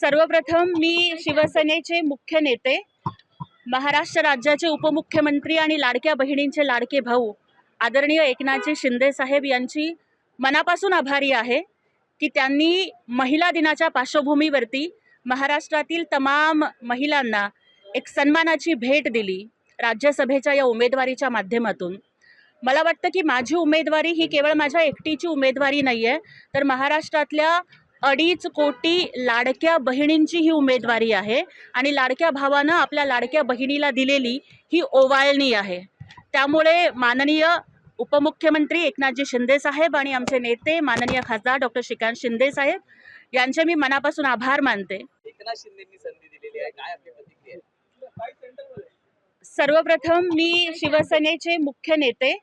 सर्वप्रथम मी शिवसेनेचे मुख्य नेते, महाराष्ट्र राज्याचे उपमुख्यमंत्री आणि लाडक्या बहिणींचे लाडके भाऊ आदरणीय एकनाथजी शिंदे साहेब यांची मनापासून आभारी आहे की त्यांनी महिला दिनाच्या पार्श्वभूमीवरती महाराष्ट्रातील तमाम महिलांना एक सन्मानाची भेट दिली राज्यसभेच्या या उमेदवारीच्या माध्यमातून। मला वाटतं की माझी उमेदवारी ही केवळ माझ्या एकटीची उमेदवारी नाही आहे, तर महाराष्ट्रातल्या 2.5 कोटी लाडक्या बहिणींची ही उमेदवारी आहे आणि लाडक्या भावानं आपल्या लाडक्या बहिणीला दिलेली ही ओवाळणी आहे। त्यामुळे माननीय उपमुख्यमंत्री एकनाथजी शिंदे साहेब आणि आमचे नेते माननीय खासदार डॉक्टर श्रीकांत शिंदे साहेब यांचे मी मनापासून आभार मानते। एकनाथ शिंदेंनी संधी दिलेली आहे, काय आपली प्रतिक्रिया आहे? सर्वप्रथम मी शिवसेनेचे मुख्य नेते,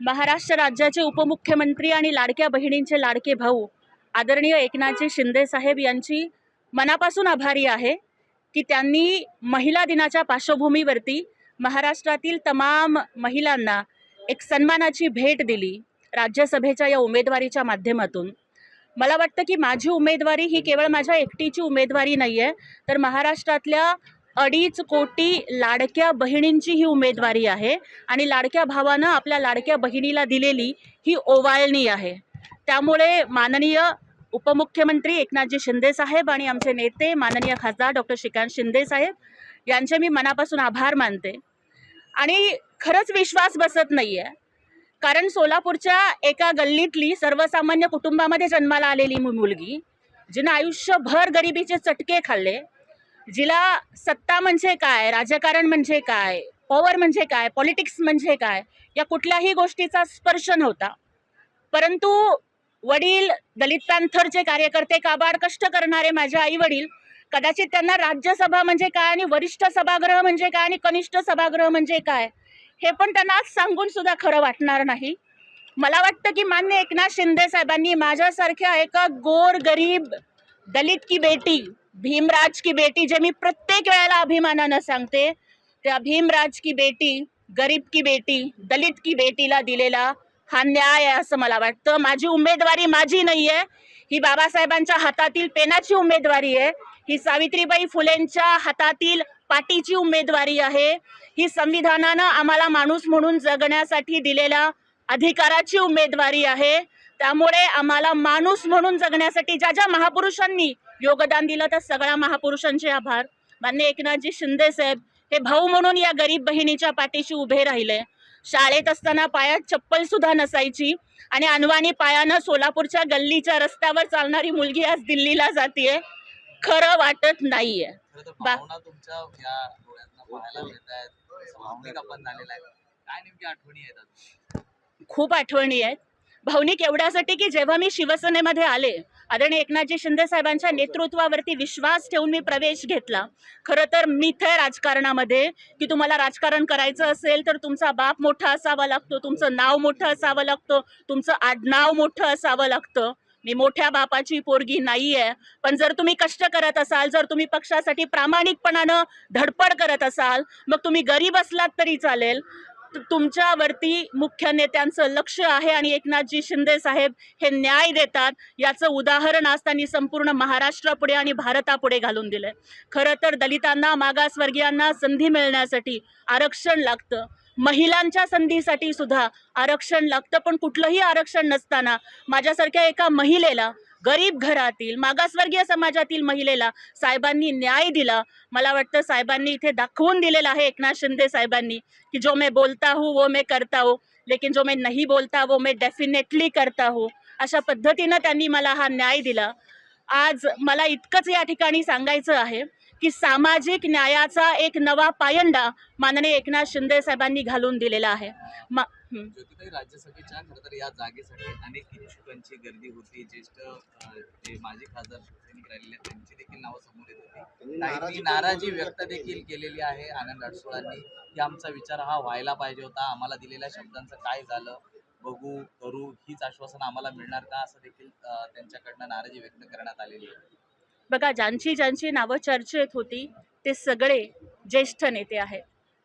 महाराष्ट्र राज्याचे उपमुख्यमंत्री आणि लाडक्या बहिणींचे लाडके भाऊ आदरणीय एकनाथजी शिंदे साहेब यांची मनापासून आभारी आहे की त्यांनी महिला दिनाच्या पार्श्वभूमीवरती महाराष्ट्रातील तमाम महिलांना एक सन्मानाची भेट दिली राज्यसभेच्या या उमेदवारीच्या माध्यमातून। मला वाटतं की माझी उमेदवारी ही केवळ माझ्या एकटीची उमेदवारी नाही आहे, तर महाराष्ट्रातल्या 2.5 कोटी लाडक्या बहिणींची ही उमेदवारी आहे आणि लाडक्या भावानं आपल्या लाडक्या बहिणीला दिलेली ही ओवाळणी आहे। त्यामुळे माननीय उपमुख्यमंत्री एकनाथजी शिंदे साहेब आणि आमचे नेते माननीय खासदार डॉक्टर श्रीकांत शिंदे साहेब यांचे मी मनापासून आभार मानते। आणि खरंच विश्वास बसत नाही आहे, कारण सोलापूरच्या एका गल्लीतली सर्वसामान्य कुटुंबामध्ये जन्माला आलेली मुलगी, जिनं आयुष्यभर गरिबीचे चटके खाल्ले, जिला सत्ता म्हणजे काय, राजकारण म्हणजे काय, पॉवर म्हणजे काय, पॉलिटिक्स म्हणजे काय या कुठल्याही गोष्टीचा स्पर्श नव्हता, परंतु वडील दलित पॅन्थरचे कार्यकर्ते, काबाड कष्ट करणारे माझे आई वडील, कदाचित त्यांना राज्यसभा म्हणजे काय आणि वरिष्ठ सभागृह म्हणजे काय आणि कनिष्ठ सभागृह म्हणजे काय हे पण त्यांना आज सांगून सुद्धा खरं वाटणार नाही। मला वाटतं की माननीय एकनाथ शिंदे साहेबांनी माझ्यासारख्या एका गोर गरीब दलित की बेटी, भीमराज की बेटी, जे मी प्रत्येक वेळेला अभिमानानं सांगते, त्या भीमराज की बेटी, गरीब की बेटी, दलित की बेटीला दिलेला हा न्याय आहे असं मला वाटतं। माझी उमेदवारी माझी नाही आहे, ही बाबासाहेबांच्या हातातील पेनाची उमेदवारी आहे, ही सावित्रीबाई फुलेंच्या हातातील पाटीची उमेदवारी आहे, ही संविधानानं आम्हाला माणूस म्हणून जगण्यासाठी दिलेल्या अधिकाराची उमेदवारी आहे। त्यामुळे आम्हाला माणूस म्हणून जगण्यासाठी ज्या ज्या महापुरुषांनी योगदान दिलं त्या सगळ्या महापुरुषांचे आभार। माननीय एकनाथजी शिंदे साहेब हे भाऊ म्हणून या गरीब बहिणीच्या पाठीशी उभे राहिले। शाळेत असताना पायात चप्पल सुद्धा नसायची आणि अनवाणी पायानं सोलापूरच्या गल्लीच्या रस्त्यावर चालणारी मुलगी आज दिल्लीला जातीये, खरं वाटत नाहीये। भावना तुमच्या या डोळ्यातनं पाहायला मिळतायत, भावनिक आपण झालेला आहे, काय नेमकी आठवणी येतात? खूप आठवणी आहेत। भावनिक एवढ्यासाठी की जेव्हा मी शिवसेनेमध्ये आले, आदरणीय एकनाथजी शिंदे साहेबांच्या नेतृत्वावरती विश्वास ठेवून मी प्रवेश घेतला। खरं तर मिथ आहे राजकारणामध्ये की तुम्हाला राजकारण करायचं असेल तर तुमचा बाप मोठा असावा लागतो, तुमचं नाव मोठं असावं लागतं, तुमचं आडनाव मोठं असावं लागतं। मी मोठ्या बापाची पोरगी नाही आहे, पण जर तुम्ही कष्ट करत असाल, जर तुम्ही पक्षासाठी प्रामाणिकपणानं धडपड करत असाल, मग तुम्ही गरीब असलात तरी चालेल, तुमच्यावरती मुख्य नेत्यांचं लक्ष आहे आणि एकनाथजी शिंदे साहेब हे न्याय देतात याचं उदाहरण आज त्यांनी संपूर्ण महाराष्ट्रापुढे आणि भारतापुढे घालून दिलंय। खरं तर दलितांना, मागासवर्गीयांना संधी मिळण्यासाठी आरक्षण लागतं, महिलांच्या संधीसाठी सुद्धा आरक्षण लागतं, पण कुठलंही आरक्षण नसताना माझ्यासारख्या एका महिलेला, गरीब घरातील मागासवर्गीय समाजातील महिलेला साहेबांनी न्याय दिला। मला वाटतं साहेबांनी इथे दाखवून दिलेलं आहे, एकनाथ शिंदे साहेबांनी, की जो मैं बोलता हूँ वो मैं करता हूँ, लेकिन जो मैं नहीं बोलता वो मैं डेफिनेटली करता हूँ। अशा पद्धतीनं त्यांनी मला हा न्याय दिला। आज मला इतकंच या ठिकाणी सांगायचं आहे की सामाजिक न्यायाचा एक नवा पायंडा माननीय एकनाथ शिंदे साहेबांनी घालून दिलेला आहे। ज्योतिताई, राज्यसभेच्या खरं तर या जागेसाठी अनेक इच्छुकांची गर्दी होती, ज्येष्ठ जे माजी खासदार शिवसैनिक राहिलेले त्यांची देखील नावं समोर येत होती, त्यांनी नाराजी व्यक्त देखील केलेली आहे आनंद अडसुळांनी की आमचा विचार हा व्हायला पाहिजे होता, आम्हाला दिलेल्या शब्दांचं काय झालं, बघू करू हीच आश्वासन आम्हाला मिळणार का, असं देखील त्यांच्याकडनं नाराजी व्यक्त करण्यात आलेली आहे। बघा, ज्यांची ज्यांची नावं चर्चेत होती ते सगळे ज्येष्ठ नेते आहेत,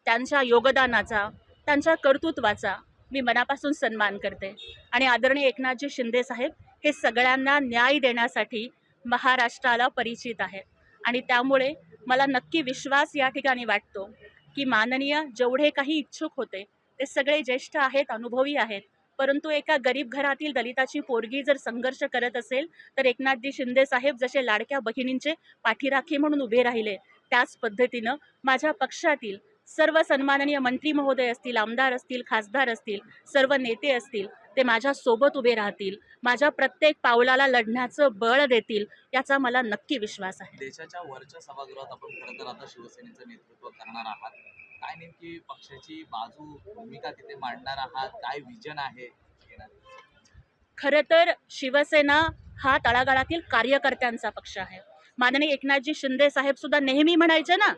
त्यांच्या योगदानाचा, त्यांच्या कर्तृत्वाचा मी मनापासून सन्मान करते आणि आदरणीय एकनाथजी शिंदे साहेब हे सगळ्यांना न्याय देण्यासाठी महाराष्ट्राला परिचित आहेत आणि त्यामुळे मला नक्की विश्वास या ठिकाणी वाटतो की माननीय जेवढे काही इच्छुक होते ते सगळे ज्येष्ठ आहेत, अनुभवी आहेत. परंतु एका गरीब घरातील दलिताची पोरगी जर संघर्ष करत असेल तर एकनाथजी शिंदे साहेब जसे लाडक्या बहिणींचे पाठीराखे म्हणून उभे राहिले, त्याच पद्धतीनं माझ्या पक्षातील सर्व सन्माननीय मंत्री महोदय असतील, आमदार असतील, खासदार असतील, सर्व नेते असतील, ते माझ्या सोबत उभे राहतील, माझ्या प्रत्येक पावलाला लढण्याचं बळ देतील, याचा मला नक्की विश्वास आहे. देशाच्या वरच्या सभागृहात आपण खरं तर आता शिवसेनेचं नेतृत्व करणार आहात. काय नेमकी पक्षाची बाजू भूमिका तिथे मांडणार आहात? काय विजन आहे येणार? खरं तर शिवसेना हा तळागाळातील कार्यकर्त्यांचा पक्ष आहे. माननीय एकनाथजी शिंदे साहेब सुद्धा नेहमी म्हणायचे ना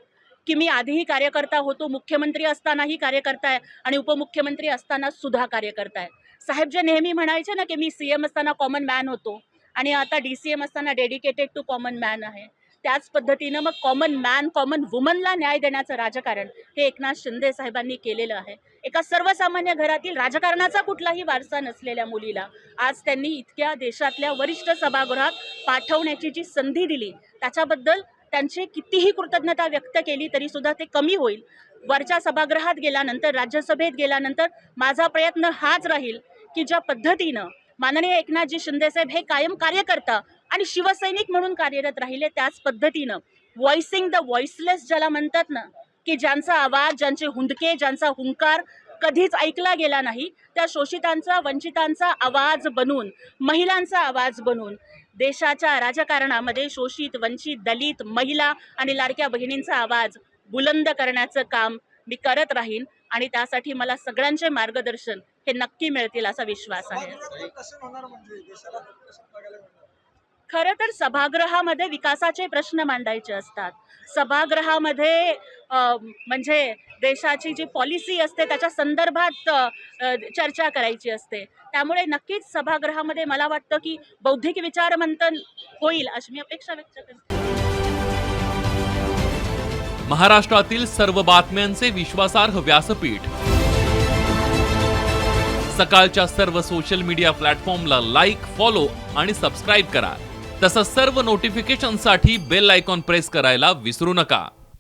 की मी आधीही कार्यकर्ता होतो, मुख्यमंत्री असतानाही कार्यकर्ता आहे आणि उपमुख्यमंत्री असताना सुद्धा कार्यकर्ता आहे. साहेब जे नेहमी म्हणायचे ना की मी CM असताना कॉमन मॅन होतो आणि आता DCM असताना डेडिकेटेड टू कॉमन मॅन आहे. त्याच पद्धतीनं मग कॉमन मॅन, कॉमन वुमनला न्याय देण्याचं राजकारण हे एकनाथ शिंदे साहेबांनी केलेलं आहे. एका सर्वसामान्य घरातील राजकारणाचा कुठलाही वारसा नसलेल्या मुलीला आज त्यांनी इतक्या देशातल्या वरिष्ठ सभागृहात पाठवण्याची जी संधी दिली, त्याच्याबद्दल त्यांची कितीही कृतज्ञता व्यक्त केली तरी सुद्धा ते कमी होईल. वरच्या सभागृहात गेल्यानंतर, राज्यसभेत गेल्यानंतर माझा प्रयत्न हाच राहील की ज्या पद्धतीनं माननीय एकनाथजी शिंदेसाहेब हे कायम कार्यकर्ता आणि शिवसैनिक म्हणून कार्यरत राहिले, त्याच पद्धतीनं व्हॉइसिंग द व्हॉइसलेस ज्याला म्हणतात ना, की ज्यांचा आवाज, ज्यांचे हुंदके, ज्यांचा हुंकार कधीच ऐकला गेला नाही, त्या शोषितांचा, वंचितांचा आवाज बनून, महिलांचा आवाज बनून देशाच्या राजकारणामध्ये शोषित, वंचित, दलित, महिला आणि लाडक्या बहिणींचा आवाज बुलंद करण्याचं काम मी करत राहीन आणि त्यासाठी मला सगळ्यांचे मार्गदर्शन हे नक्की मिळतील असा विश्वास आहे. खरं तर सभागृहामध्ये विकासाचे प्रश्न मांडायचे असतात. सभागृहामध्ये म्हणजे देशाची जी पॉलिसी असते त्याच्या संदर्भात चर्चा करायची असते. त्यामुळे नक्कीच सभागृहामध्ये मला वाटतं की बौद्धिक विचारमंथन होईल अशी मी अपेक्षा व्यक्त करते. महाराष्ट्रातील सर्व बातम्यांचे विश्वासार्ह व्यासपीठ. सकाळच्या सर्व सोशल मीडिया प्लॅटफॉर्मला लाईक, फॉलो आणि सबस्क्राईब करा. तसंच सर्व नोटिफिकेशनसाठी बेल आयकॉन प्रेस करायला विसरू नका.